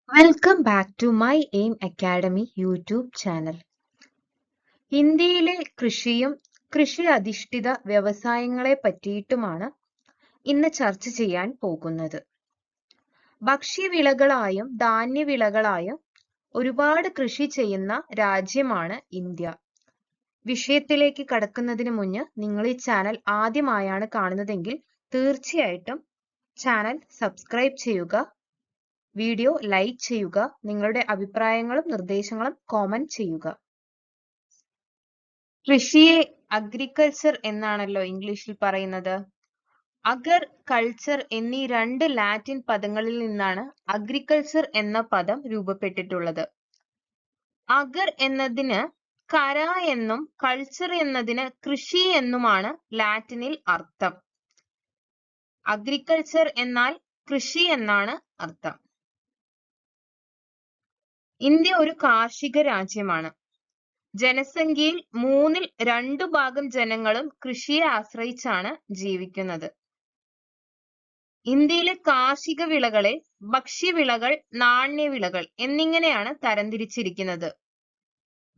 Welcome back to my Aim Academy YouTube channel. ഇന്ത്യയിലെ കൃഷിയും കൃഷി അധിഷ്ഠിത വ്യവസായങ്ങളെ പറ്റിയിട്ടുമാണ് ഇന്ന് ചർച്ച ചെയ്യാൻ പോകുന്നത്. ഭക്ഷ്യവിളകളായും ധാന്യവിളകളായും ഒരുപാട് കൃഷി ചെയ്യുന്ന രാജ്യമാണ് ഇന്ത്യ. വിഷയത്തിലേക്ക് കടക്കുന്നതിന് മുന്ന് നിങ്ങൾ ഈ ചാനൽ ആദ്യമായാണ് കാണുന്നതെങ്കിൽ തീർച്ചയായിട്ടും ചാനൽ സബ്സ്ക്രൈബ് ചെയ്യുക, വീഡിയോ ലൈക്ക് ചെയ്യുക, നിങ്ങളുടെ അഭിപ്രായങ്ങളും നിർദ്ദേശങ്ങളും കോമന്റ് ചെയ്യുക. കൃഷിയെ അഗ്രികൾച്ചർ എന്നാണല്ലോ ഇംഗ്ലീഷിൽ പറയുന്നത്. അഗർ, കൾച്ചർ എന്നീ രണ്ട് ലാറ്റിൻ പദങ്ങളിൽ നിന്നാണ് അഗ്രികൾച്ചർ എന്ന പദം രൂപപ്പെട്ടിട്ടുള്ളത്. അഗർ എന്നതിന് കര എന്നും കൾച്ചർ എന്നതിന് കൃഷി എന്നുമാണ് ലാറ്റിനിൽ അർത്ഥം. അഗ്രികൾച്ചർ എന്നാൽ കൃഷി എന്നാണ് അർത്ഥം. ഇന്ത്യ ഒരു കാർഷിക രാജ്യമാണ്. ജനസംഖ്യയിൽ 2/3 ജനങ്ങളും കൃഷിയെ ആശ്രയിച്ചാണ് ജീവിക്കുന്നത്. ഇന്ത്യയിലെ കാർഷിക വിളകളെ ഭക്ഷ്യവിളകൾ, നാണ്യവിളകൾ എന്നിങ്ങനെയാണ് തരംതിരിച്ചിരിക്കുന്നത്.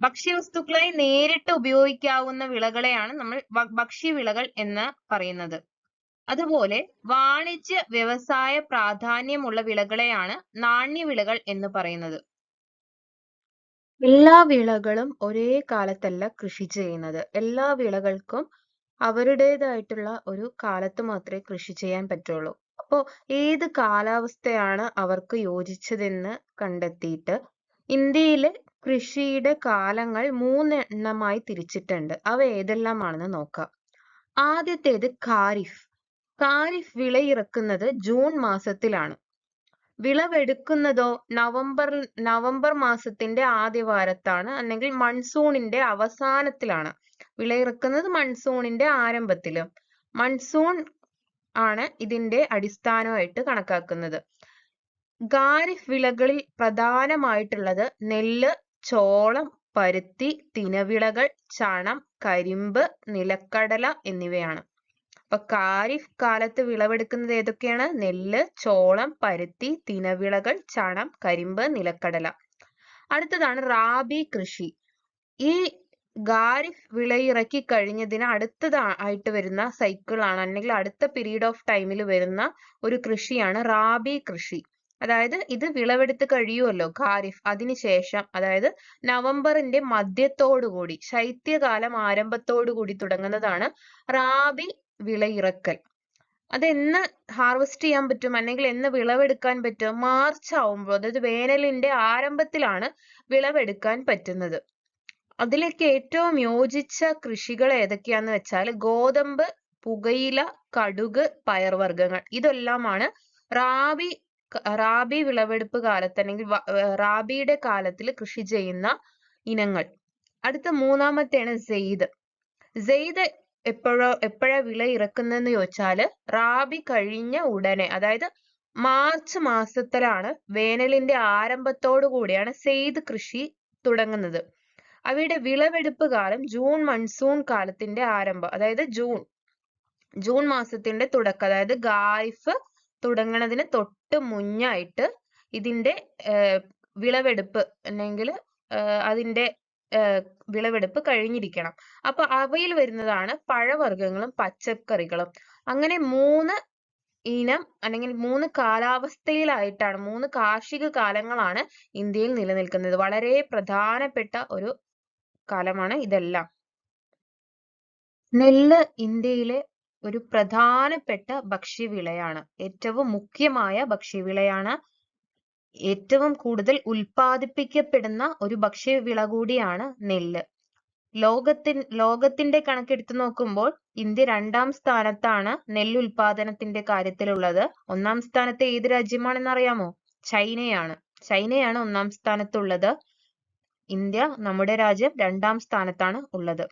ഭക്ഷ്യവസ്തുക്കളായി നേരിട്ട് ഉപയോഗിക്കാവുന്ന വിളകളെയാണ് നമ്മൾ ഭക്ഷ്യവിളകൾ എന്ന് പറയുന്നത്. അതുപോലെ വാണിജ്യ വ്യവസായ പ്രാധാന്യമുള്ള വിളകളെയാണ് നാണ്യവിളകൾ എന്ന് പറയുന്നത്. എല്ലാ വിളകളും ഒരേ കാലത്തല്ല കൃഷി ചെയ്യുന്നത്. എല്ലാ വിളകൾക്കും അവരുടേതായിട്ടുള്ള ഒരു കാലത്ത് മാത്രമേ കൃഷി ചെയ്യാൻ പറ്റുള്ളൂ. അപ്പോൾ ഏത് കാലാവസ്ഥയാണ് അവർക്ക് യോജിച്ചതെന്ന് കണ്ടെത്തിയിട്ട് ഇന്ത്യയിലെ കൃഷിയുടെ കാലങ്ങൾ 3 എണ്ണമായി തിരിച്ചിട്ടുണ്ട്. അവ ഏതെല്ലാമാണെന്ന് നോക്കാം. ആദ്യത്തേത് ഖാരിഫ്. ഖാരിഫ് വിളയിറക്കുന്നത് ജൂൺ മാസത്തിലാണ്. വിളവെടുക്കുന്നതോ നവംബർ മാസത്തിന്റെ ആദ്യവാരത്താണ്, അല്ലെങ്കിൽ മൺസൂണിന്റെ അവസാനത്തിലാണ്. വിളയിറക്കുന്നത് മൺസൂണിന്റെ ആരംഭത്തിലും. മൺസൂൺ ആണ് ഇതിന്റെ അടിസ്ഥാനമായിട്ട് കണക്കാക്കുന്നത്. ഖാരിഫ് വിളകളിൽ പ്രധാനമായിട്ടുള്ളത് നെല്ല്, ചോളം, പരുത്തി, തിനവിളകൾ, ചണം, കരിമ്പ്, നിലക്കടല എന്നിവയാണ്. അപ്പൊ ഖാരിഫ് കാലത്ത് വിളവെടുക്കുന്നത് ഏതൊക്കെയാണ്? നെല്ല്, ചോളം, പരുത്തി, തിനവിളകൾ, ചണം, കരിമ്പ്, നിലക്കടല. അടുത്തതാണ് റാബി കൃഷി. ഈ ഖാരിഫ് വിളയിറക്കി കഴിഞ്ഞതിന് അടുത്തതായിട്ട് വരുന്ന സൈക്കിളാണ്, അല്ലെങ്കിൽ അടുത്ത പീരീഡ് ഓഫ് ടൈമിൽ വരുന്ന ഒരു കൃഷിയാണ് റാബി കൃഷി. അതായത് ഇത് വിളവെടുത്ത് കഴിയുമല്ലോ ഖാരിഫ്, അതിനുശേഷം അതായത് നവംബറിന്റെ മധ്യത്തോടുകൂടി, ശൈത്യകാലം ആരംഭത്തോടുകൂടി തുടങ്ങുന്നതാണ് റാബി വിളയിറക്കൽ. അതെന്ന് ഹാർവെസ്റ്റ് ചെയ്യാൻ പറ്റും, അല്ലെങ്കിൽ എന്ന് വിളവെടുക്കാൻ പറ്റും? മാർച്ച് ആവുമ്പോൾ, അതായത് വേനലിന്റെ ആരംഭത്തിലാണ് വിളവെടുക്കാൻ പറ്റുന്നത്. അതിലേക്ക് ഏറ്റവും യോജിച്ച കൃഷികൾ ഏതൊക്കെയാന്ന് വെച്ചാൽ ഗോതമ്പ്, പുകയില, കടുക്, പയർവർഗ്ഗങ്ങൾ. ഇതെല്ലാമാണ് റാബി വിളവെടുപ്പ് കാലത്ത്, അല്ലെങ്കിൽ റാബിയുടെ കാലത്തിൽ കൃഷി ചെയ്യുന്ന ഇനങ്ങൾ. അടുത്ത മൂന്നാമത്തെയാണ് സെയ്ദ്. സെയ്ദ് എപ്പോഴാ വിള ഇറക്കുന്നതെന്ന് ചോദിച്ചാല് റാബി കഴിഞ്ഞ ഉടനെ, അതായത് മാർച്ച് മാസത്തിലാണ്, വേനലിന്റെ ആരംഭത്തോടു കൂടിയാണ് സെയ്ദ് കൃഷി തുടങ്ങുന്നത്. അവയുടെ വിളവെടുപ്പ് കാലം ജൂൺ മൺസൂൺ കാലത്തിന്റെ ആരംഭം, അതായത് ജൂൺ മാസത്തിന്റെ തുടക്കം, അതായത് ഖാരിഫ് തുടങ്ങുന്നതിന് തൊട്ട് മുന്നായിട്ട് ഇതിന്റെ വിളവെടുപ്പ്, അല്ലെങ്കിൽ അതിന്റെ വിളവെടുപ്പ് കഴിഞ്ഞിരിക്കണം. അപ്പൊ അവയിൽ വരുന്നതാണ് പഴവർഗ്ഗങ്ങളും പച്ചക്കറികളും. അങ്ങനെ 3 ഇനം, അല്ലെങ്കിൽ 3 കാലാവസ്ഥയിലായിട്ടാണ്, 3 കാർഷിക കാലങ്ങളാണ് ഇന്ത്യയിൽ നിലനിൽക്കുന്നത്. വളരെ പ്രധാനപ്പെട്ട ഒരു കാലമാണ് ഇതെല്ലാം. നെല്ല് ഇന്ത്യയിലെ ഒരു പ്രധാനപ്പെട്ട ഭക്ഷ്യവിളയാണ്. ഏറ്റവും മുഖ്യമായ ഭക്ഷ്യവിളയാണ്. ഏറ്റവും കൂടുതൽ ഉൽപ്പാദിപ്പിക്കപ്പെടുന്ന ഒരു ഭക്ഷ്യവിള കൂടിയാണ് നെല്ല്. ലോകത്തിന്റെ കണക്കെടുത്ത് നോക്കുമ്പോൾ ഇന്ത്യ 2ാം സ്ഥാനത്താണ് നെല്ലുൽപാദനത്തിന്റെ കാര്യത്തിലുള്ളത്. 1ാം സ്ഥാനത്ത് ഏത് രാജ്യമാണെന്ന് അറിയാമോ? ചൈനയാണ്. 1ാം സ്ഥാനത്തുള്ളത്. ഇന്ത്യ, നമ്മുടെ രാജ്യം, 2ാം സ്ഥാനത്താണ് ഉള്ളത്.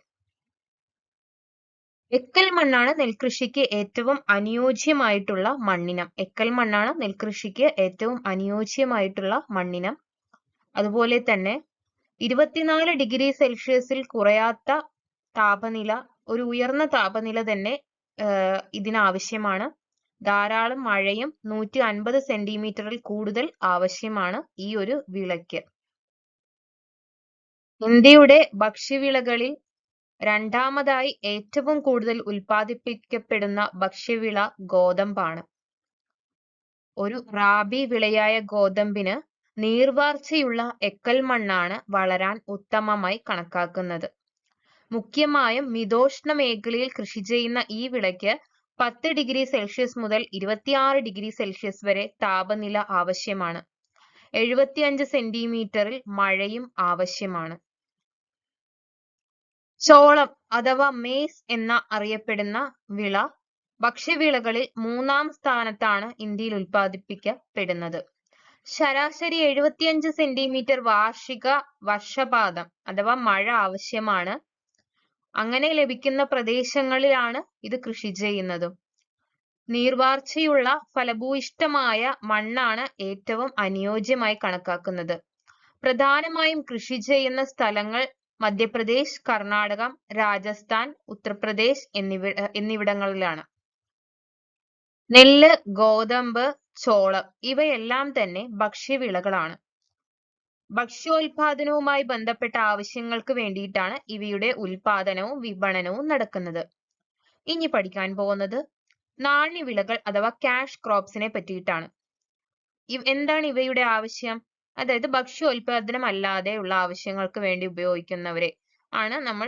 എക്കൽ മണ്ണാണ് നെൽകൃഷിക്ക് ഏറ്റവും അനുയോജ്യമായിട്ടുള്ള മണ്ണിനം. എക്കൽ മണ്ണാണ് നെൽകൃഷിക്ക് ഏറ്റവും അനുയോജ്യമായിട്ടുള്ള മണ്ണിനം. അതുപോലെ തന്നെ 24 ഡിഗ്രി സെൽഷ്യസിൽ കുറയാത്ത താപനില, ഒരു ഉയർന്ന താപനില തന്നെ ഇതിനാവശ്യമാണ്. ധാരാളം മഴയും 150 സെന്റിമീറ്ററിൽ കൂടുതൽ ആവശ്യമാണ് ഈ ഒരു വിളയ്ക്ക്. ഇന്ത്യയുടെ ഭക്ഷ്യവിളകളിൽ രണ്ടാമതായി ഏറ്റവും കൂടുതൽ ഉൽപ്പാദിപ്പിക്കപ്പെടുന്ന ഭക്ഷ്യവിള ഗോതമ്പാണ്. ഒരു റാബി വിളയായ ഗോതമ്പിന് നീർവാർച്ചയുള്ള എക്കൽ മണ്ണാണ് വളരാൻ ഉത്തമമായി കണക്കാക്കുന്നത്. മുഖ്യമായും മിതോഷ്ണ മേഖലയിൽ കൃഷി ചെയ്യുന്ന ഈ വിളയ്ക്ക് 10 ഡിഗ്രി സെൽഷ്യസ് മുതൽ 26 ഡിഗ്രി സെൽഷ്യസ് വരെ താപനില ആവശ്യമാണ്. 75 സെന്റിമീറ്ററിൽ മഴയും ആവശ്യമാണ്. ചോളം അഥവാ മേസ് എന്ന അറിയപ്പെടുന്ന വിള ഭക്ഷ്യവിളകളിൽ 3-ാം സ്ഥാനത്താണ് ഇന്ത്യയിൽ ഉൽപ്പാദിപ്പിക്കപ്പെടുന്നത്. ശരാശരി 75 സെന്റിമീറ്റർ വാർഷിക വർഷപാതം അഥവാ മഴ ആവശ്യമാണ്. അങ്ങനെ ലഭിക്കുന്ന പ്രദേശങ്ങളിലാണ് ഇത് കൃഷി ചെയ്യുന്നതും. നീർവാർച്ചയുള്ള ഫലഭൂയിഷ്ഠമായ മണ്ണാണ് ഏറ്റവും അനുയോജ്യമായി കണക്കാക്കുന്നത്. പ്രധാനമായും കൃഷി ചെയ്യുന്ന സ്ഥലങ്ങൾ മധ്യപ്രദേശ്, കർണാടകം, രാജസ്ഥാൻ, ഉത്തർപ്രദേശ് എന്നിവിടങ്ങളിലാണ്. നെല്ല്, ഗോതമ്പ്, ചോളം ഇവയെല്ലാം തന്നെ ഭക്ഷ്യവിളകളാണ്. ഭക്ഷ്യോൽപാദനവുമായി ബന്ധപ്പെട്ട ആവശ്യങ്ങൾക്ക് വേണ്ടിയിട്ടാണ് ഇവയുടെ ഉൽപാദനവും വിപണനവും നടക്കുന്നത്. ഇനി പഠിക്കാൻ പോകുന്നത് നാണ്യവിളകൾ അഥവാ ക്യാഷ് ക്രോപ്സിനെ പറ്റിയിട്ടാണ്. എന്താണ് ഇവയുടെ ആവശ്യം? അതായത് ഭക്ഷ്യോൽപാദനം അല്ലാതെയുള്ള ആവശ്യങ്ങൾക്ക് വേണ്ടി ഉപയോഗിക്കുന്നവരെ ആണ് നമ്മൾ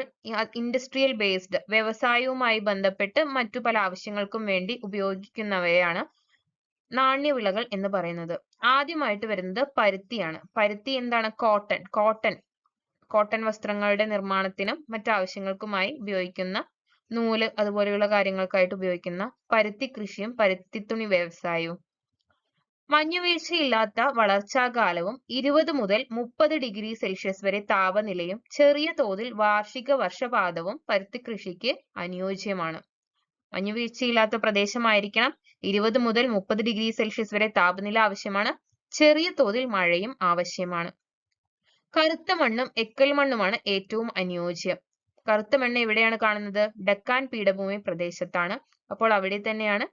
ഇൻഡസ്ട്രിയൽ ബേസ്ഡ് വ്യവസായവുമായി ബന്ധപ്പെട്ട് മറ്റു പല ആവശ്യങ്ങൾക്കും വേണ്ടി ഉപയോഗിക്കുന്നവയാണ് നാണ്യവിളകൾ എന്ന് പറയുന്നത്. ആദ്യമായിട്ട് വരുന്നത് പരുത്തിയാണ്. പരുത്തി എന്താണ്? കോട്ടൺ വസ്ത്രങ്ങളുടെ നിർമ്മാണത്തിനും മറ്റാവശ്യങ്ങൾക്കുമായി ഉപയോഗിക്കുന്ന നൂല് അതുപോലെയുള്ള കാര്യങ്ങൾക്കായിട്ട് ഉപയോഗിക്കുന്ന പരുത്തി കൃഷിയും പരുത്തിത്തുണി വ്യവസായവും. മഞ്ഞുവീഴ്ചയില്ലാത്ത വളർച്ചാകാലവും 20 മുതൽ 30 ഡിഗ്രി സെൽഷ്യസ് വരെ താപനിലയും ചെറിയ തോതിൽ വാർഷിക വർഷപാതവും പരുത്തി കൃഷിക്ക് അനുയോജ്യമാണ്. മഞ്ഞുവീഴ്ചയില്ലാത്ത പ്രദേശമായിരിക്കണം. 20 മുതൽ 30 ഡിഗ്രി സെൽഷ്യസ് വരെ താപനില ആവശ്യമാണ്. ചെറിയ തോതിൽ മഴയും ആവശ്യമാണ്. കറുത്ത മണ്ണും എക്കൽ മണ്ണുമാണ് ഏറ്റവും അനുയോജ്യം. കറുത്ത മണ്ണ് എവിടെയാണ് കാണുന്നത്? ഡക്കാൻ പീഠഭൂമി പ്രദേശത്താണ്. അപ്പോൾ അവിടെ തന്നെയാണ്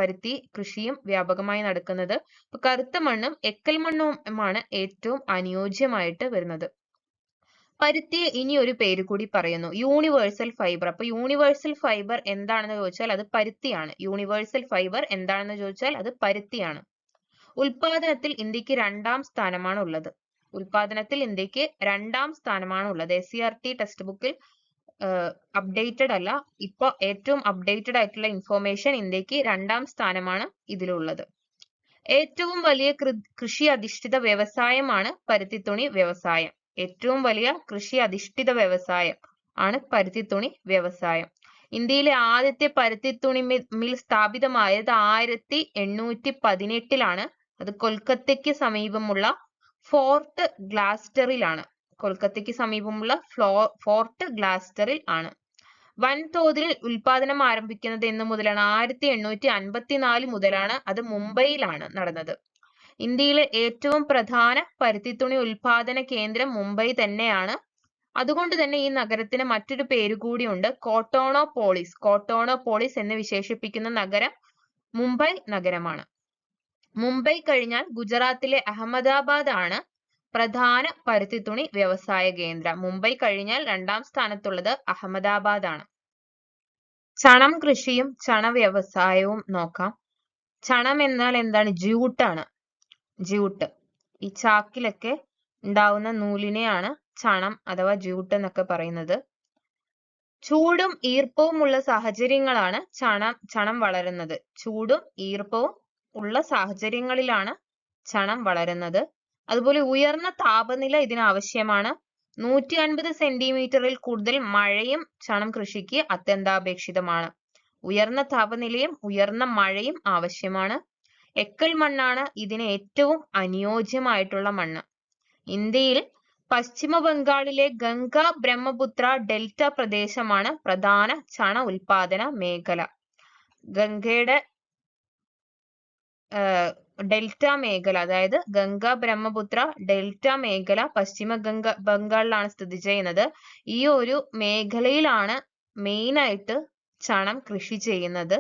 പരുത്തി കൃഷിയും വ്യാപകമായി നടക്കുന്നത്. അപ്പൊ കറുത്ത മണ്ണും എക്കൽ മണ്ണുമാണ് ഏറ്റവും അനുയോജ്യമായിട്ട് വരുന്നത്. പരുത്തിയെ ഇനി ഒരു പേര് കൂടി പറയുന്നു, യൂണിവേഴ്സൽ ഫൈബർ. അപ്പൊ യൂണിവേഴ്സൽ ഫൈബർ എന്താണെന്ന് ചോദിച്ചാൽ അത് പരുത്തിയാണ്. യൂണിവേഴ്സൽ ഫൈബർ എന്താണെന്ന് ചോദിച്ചാൽ അത് പരുത്തിയാണ്. ഉൽപാദനത്തിൽ ഇന്ത്യക്ക് 2-ാം സ്ഥാനമാണ് ഉള്ളത്. SCRT ടെക്സ്റ്റ് ബുക്കിൽ അപ്ഡേറ്റഡ് അല്ല. ഇപ്പൊ ഏറ്റവും അപ്ഡേറ്റഡ് ആയിട്ടുള്ള ഇൻഫോർമേഷൻ ഇന്ത്യക്ക് 2-ാം സ്ഥാനമാണ് ഇതിലുള്ളത്. ഏറ്റവും വലിയ കൃഷി അധിഷ്ഠിത വ്യവസായമാണ് പരുത്തിത്തുണി വ്യവസായം. ഏറ്റവും വലിയ കൃഷി അധിഷ്ഠിത വ്യവസായം ആണ് പരുത്തിത്തുണി വ്യവസായം. ഇന്ത്യയിലെ ആദ്യത്തെ പരുത്തിത്തുണി മിൽ സ്ഥാപിതമായത് 1818-ലാണ്. അത് കൊൽക്കത്തയ്ക്ക് സമീപമുള്ള ഫോർട്ട് ഗ്ലാസ്റ്ററിലാണ്. ഫോർട്ട് ഗ്ലാസ്റ്ററിൽ ആണ്. വൻതോതിൽ ഉൽപാദനം ആരംഭിക്കുന്നത് എന്ന് മുതലാണ്? 1854 മുതലാണ്. അത് മുംബൈയിലാണ് നടന്നത്. ഇന്ത്യയിലെ ഏറ്റവും പ്രധാന പരുത്തിത്തുണി ഉൽപാദന കേന്ദ്രം മുംബൈ തന്നെയാണ്. അതുകൊണ്ട് തന്നെ ഈ നഗരത്തിന് മറ്റൊരു പേര് കൂടിയുണ്ട്, കോട്ടോണോപോളിസ് എന്ന് വിശേഷിപ്പിക്കുന്ന നഗരം മുംബൈ നഗരമാണ്. മുംബൈ കഴിഞ്ഞാൽ ഗുജറാത്തിലെ അഹമ്മദാബാദ് ആണ് പ്രധാന പരുത്തിത്തുണി വ്യവസായ കേന്ദ്രം. മുംബൈ കഴിഞ്ഞാൽ 2-ാം സ്ഥാനത്തുള്ളത് അഹമ്മദാബാദ് ആണ്. ചണം കൃഷിയും ചണ വ്യവസായവും നോക്കാം. ചണം എന്നാൽ എന്താണ്? ജ്യൂട്ടാണ്. ജ്യൂട്ട്, ഈ ചാക്കിലൊക്കെ ഉണ്ടാവുന്ന നൂലിനെയാണ് ചണം അഥവാ ജ്യൂട്ട് എന്നൊക്കെ പറയുന്നത്. ചൂടും ഈർപ്പവും ഉള്ള സാഹചര്യങ്ങളാണ് ചണം വളരുന്നത്. ചൂടും ഈർപ്പവും ഉള്ള സാഹചര്യങ്ങളിലാണ് ചണം വളരുന്നത്. അതുപോലെ ഉയർന്ന താപനില ഇതിനാവശ്യമാണ്. 150 സെന്റിമീറ്ററിൽ കൂടുതൽ മഴയും ചണം കൃഷിക്ക് അത്യന്താപേക്ഷിതമാണ്. ഉയർന്ന താപനിലയും ഉയർന്ന മഴയും ആവശ്യമാണ്. എക്കൽ മണ്ണാണ് ഇതിന് ഏറ്റവും അനുയോജ്യമായിട്ടുള്ള മണ്ണ്. ഇന്ത്യയിൽ പശ്ചിമ ബംഗാളിലെ ഗംഗ ബ്രഹ്മപുത്ര ഡെൽറ്റ പ്രദേശമാണ് പ്രധാന ചണ ഉൽപാദന മേഖല. ഗംഗയുടെ ഡെൽറ്റ മേഖല, അതായത് ഗംഗ ബ്രഹ്മപുത്ര ഡെൽറ്റ മേഖല പശ്ചിമ ബംഗാളിലാണ് സ്ഥിതി ചെയ്യുന്നത്. ഈ ഒരു മേഖലയിലാണ് മെയിൻ ആയിട്ട് ചണം കൃഷി ചെയ്യുന്നത്.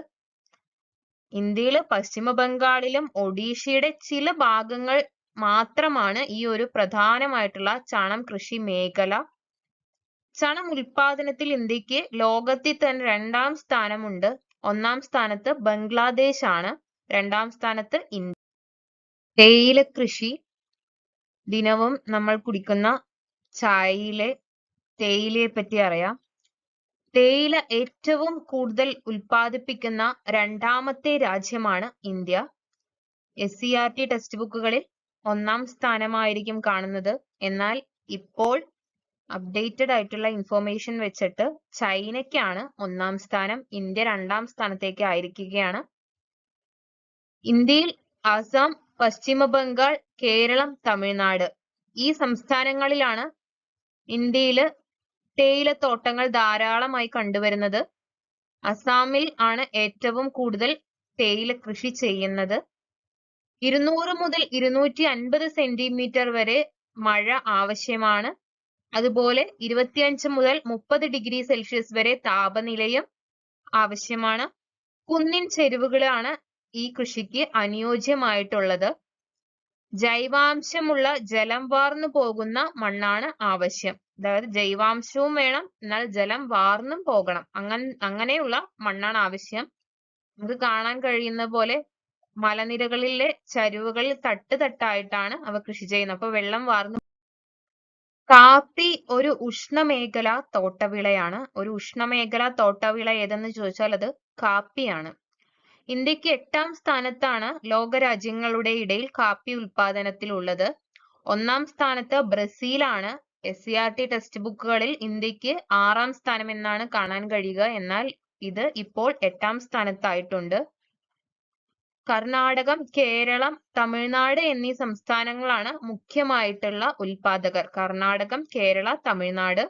ഇന്ത്യയിൽ പശ്ചിമ ബംഗാളിലും ഒഡീഷയുടെ ചില ഭാഗങ്ങൾ മാത്രമാണ് ഈ ഒരു പ്രധാനമായിട്ടുള്ള ചണം കൃഷി മേഖല. ചണം ഉൽപാദനത്തിൽ ഇന്ത്യക്ക് ലോകത്തിൽ തന്നെ 2ാം സ്ഥാനമുണ്ട്. 1ാം സ്ഥാനത്ത് ബംഗ്ലാദേശ് ആണ്, 2ാം സ്ഥാനത്ത് ഇന്ത്യ. തേയില കൃഷി, ദിനവും നമ്മൾ കുടിക്കുന്ന ചായയിലെ തേയിലയെ പറ്റി അറിയാം. തേയില ഏറ്റവും കൂടുതൽ ഉൽപ്പാദിപ്പിക്കുന്ന 2ാമത്തെ രാജ്യമാണ് ഇന്ത്യ. SCERT ടെക്സ്റ്റ് ബുക്കുകളിൽ 1ാം സ്ഥാനമായിരിക്കും കാണുന്നത്. എന്നാൽ ഇപ്പോൾ അപ്ഡേറ്റഡ് ആയിട്ടുള്ള ഇൻഫോർമേഷൻ വെച്ചിട്ട് ചൈനയ്ക്കാണ് 1ാം സ്ഥാനം, ഇന്ത്യ 2ാം സ്ഥാനത്തേക്ക് ആയിരിക്കുകയാണ്. ഇന്ത്യയിൽ ആസാം, പശ്ചിമ ബംഗാൾ, കേരളം, തമിഴ്നാട് ഈ സംസ്ഥാനങ്ങളിലാണ് ഇന്ത്യയിൽ തേയിലത്തോട്ടങ്ങൾ ധാരാളമായി കണ്ടുവരുന്നത്. അസാമിൽ ആണ് ഏറ്റവും കൂടുതൽ തേയില കൃഷി ചെയ്യുന്നത്. 200 മുതൽ 250 സെന്റിമീറ്റർ വരെ മഴ ആവശ്യമാണ്. അതുപോലെ 25 മുതൽ 30 ഡിഗ്രി സെൽഷ്യസ് വരെ താപനിലയും ആവശ്യമാണ്. കുന്നിൻ ചെരുവുകളാണ് ഈ കൃഷിക്ക് അനുയോജ്യമായിട്ടുള്ളത്. ജൈവാംശമുള്ള ജലം വാർന്നു പോകുന്ന മണ്ണാണ് ആവശ്യം. അതായത് ജൈവാംശവും വേണം, എന്നാൽ ജലം വാർന്നും പോകണം. അങ്ങനെയുള്ള മണ്ണാണ് ആവശ്യം. നമുക്ക് കാണാൻ കഴിയുന്ന പോലെ മലനിരകളിലെ ചരിവുകളിൽ തട്ടായിട്ടാണ് അവ കൃഷി ചെയ്യുന്നത്. അപ്പൊ വെള്ളം വാർന്നു. കാപ്പി ഒരു ഉഷ്ണമേഖലാ തോട്ടവിളയാണ്. ഒരു ഉഷ്ണമേഖലാ തോട്ടവിള ഏതെന്ന് ചോദിച്ചാൽ അത് കാപ്പിയാണ്. ഇന്ത്യക്ക് 8ാം സ്ഥാനത്താണ് ലോകരാജ്യങ്ങളുടെ ഇടയിൽ കാപ്പി ഉൽപാദനത്തിലുള്ളത്. 1ാം സ്ഥാനത്ത് ബ്രസീലാണ്. SCERT ടെക്സ്റ്റ് ബുക്കുകളിൽ ഇന്ത്യക്ക് 6ാം സ്ഥാനം എന്നാണ് കാണാൻ കഴിയുക. എന്നാൽ ഇത് ഇപ്പോൾ 8ാം സ്ഥാനത്തായിട്ടുണ്ട്. കർണാടകം, കേരളം, തമിഴ്നാട് എന്നീ സംസ്ഥാനങ്ങളാണ് മുഖ്യമായിട്ടുള്ള ഉൽപാദകർ. കർണാടകം, കേരള, തമിഴ്നാട്.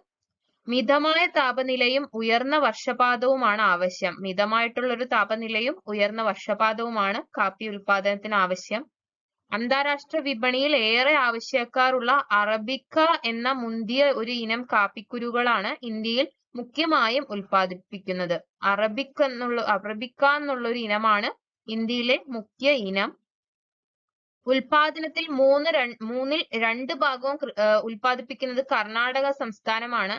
മിതമായ താപനിലയും ഉയർന്ന വർഷപാതവുമാണ് ആവശ്യം. മിതമായിട്ടുള്ള ഒരു താപനിലയും ഉയർന്ന വർഷപാതവുമാണ് കാപ്പി ഉൽപാദനത്തിന് ആവശ്യം. അന്താരാഷ്ട്ര വിപണിയിൽ ഏറെ ആവശ്യക്കാരുള്ള അറബിക്ക എന്ന മുന്തിയ ഒരു ഇനം കാപ്പിക്കുരുകളാണ് ഇന്ത്യയിൽ മുഖ്യമായും ഉൽപ്പാദിപ്പിക്കുന്നത്. അറബിക്ക എന്നുള്ള ഒരു ഇനമാണ് ഇന്ത്യയിലെ മുഖ്യ ഇനം. ഉൽപാദനത്തിൽ മൂന്നിൽ 2 ഭാഗവും ഉൽപ്പാദിപ്പിക്കുന്നത് കർണാടക സംസ്ഥാനമാണ്.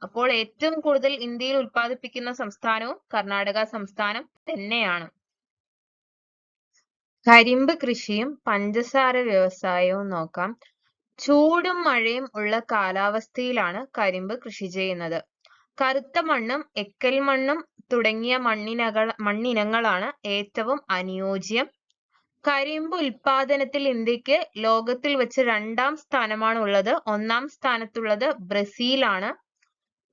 അപ്പോൾ ഏറ്റവും കൂടുതൽ ഇന്ത്യയിൽ ഉൽപ്പാദിപ്പിക്കുന്ന സംസ്ഥാനവും കർണാടക സംസ്ഥാനം തന്നെയാണ്. കരിമ്പ് കൃഷിയും പഞ്ചസാര വ്യവസായവും നോക്കാം. ചൂടും മഴയും ഉള്ള കാലാവസ്ഥയിലാണ് കരിമ്പ് കൃഷി ചെയ്യുന്നത്. കറുത്ത മണ്ണും എക്കൽ മണ്ണും തുടങ്ങിയ മണ്ണിനങ്ങളാണ് ഏറ്റവും അനുയോജ്യം. കരിമ്പ് ഉൽപാദനത്തിൽ ഇന്ത്യക്ക് ലോകത്തിൽ വെച്ച് 2ാം സ്ഥാനമാണ് ഉള്ളത്. 1ാം സ്ഥാനത്തുള്ളത് ബ്രസീലാണ്.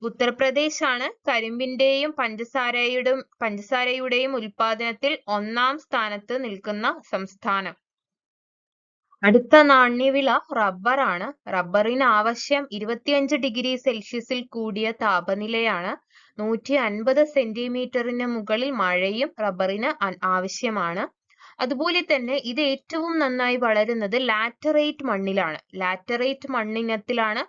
ഉത്തർപ്രദേശ് ആണ് കരിമ്പിന്റെയും പഞ്ചസാരയുടെയും ഉൽപാദനത്തിൽ 1ാം സ്ഥാനത്ത് നിൽക്കുന്ന സംസ്ഥാനം. അടുത്ത നാണ്യവിള റബ്ബറാണ്. റബ്ബറിന് ആവശ്യം 25 ഡിഗ്രി സെൽഷ്യസിൽ കൂടിയ താപനിലയാണ്. 150 സെന്റിമീറ്ററിന് മുകളിൽ മഴയും റബ്ബറിന് ആവശ്യമാണ്. അതുപോലെ തന്നെ ഇത് ഏറ്റവും നന്നായി വളരുന്നത് ലാറ്ററൈറ്റ് മണ്ണിലാണ്. ലാറ്ററൈറ്റ് മണ്ണിനത്തിലാണ്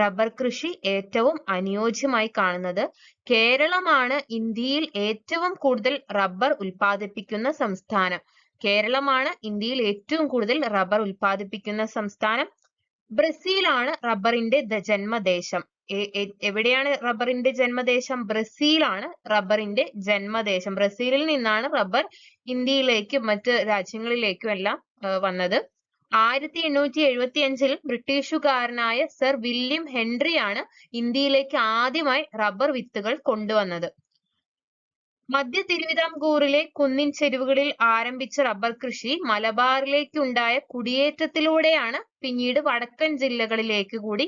റബ്ബർ കൃഷി ഏറ്റവും അനുയോജ്യമായി കാണുന്നത്. കേരളമാണ് ഇന്ത്യയിൽ ഏറ്റവും കൂടുതൽ റബ്ബർ ഉൽപ്പാദിപ്പിക്കുന്ന സംസ്ഥാനം. കേരളമാണ് ഇന്ത്യയിൽ ഏറ്റവും കൂടുതൽ റബ്ബർ ഉൽപ്പാദിപ്പിക്കുന്ന സംസ്ഥാനം. ബ്രസീലാണ് റബ്ബറിന്റെ ജന്മദേശം. എവിടെയാണ് റബ്ബറിന്റെ ജന്മദേശം? ബ്രസീലാണ് റബ്ബറിന്റെ ജന്മദേശം. ബ്രസീലിൽ നിന്നാണ് റബ്ബർ ഇന്ത്യയിലേക്കും മറ്റ് രാജ്യങ്ങളിലേക്കും എല്ലാം വന്നത്. 1875 ബ്രിട്ടീഷുകാരനായ സർ വില്യം ഹെൻറിയാണ് ഇന്ത്യയിലേക്ക് ആദ്യമായി റബ്ബർ വിത്തുകൾ കൊണ്ടുവന്നത്. മധ്യ തിരുവിതാംകൂറിലെ കുന്നിൻ ചെരുവുകളിൽ ആരംഭിച്ച റബ്ബർ കൃഷി മലബാറിലേക്കുണ്ടായ കുടിയേറ്റത്തിലൂടെയാണ് പിന്നീട് വടക്കൻ ജില്ലകളിലേക്ക് കൂടി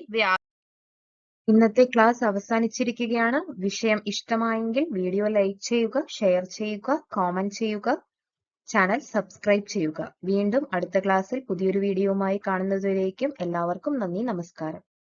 ഇന്നത്തെ ക്ലാസ് അവസാനിച്ചിരിക്കുകയാണ്. വിഷയം ഇഷ്ടമായെങ്കിൽ വീഡിയോ ലൈക്ക് ചെയ്യുക, ഷെയർ ചെയ്യുക, കോമന്റ് ചെയ്യുക, ചാനൽ സബ്സ്ക്രൈബ് ചെയ്യുക. വീണ്ടും അടുത്ത ക്ലാസ്സിൽ പുതിയൊരു വീഡിയോയുമായി കാണുന്നതുവരേക്കും എല്ലാവർക്കും നന്ദി, നമസ്കാരം.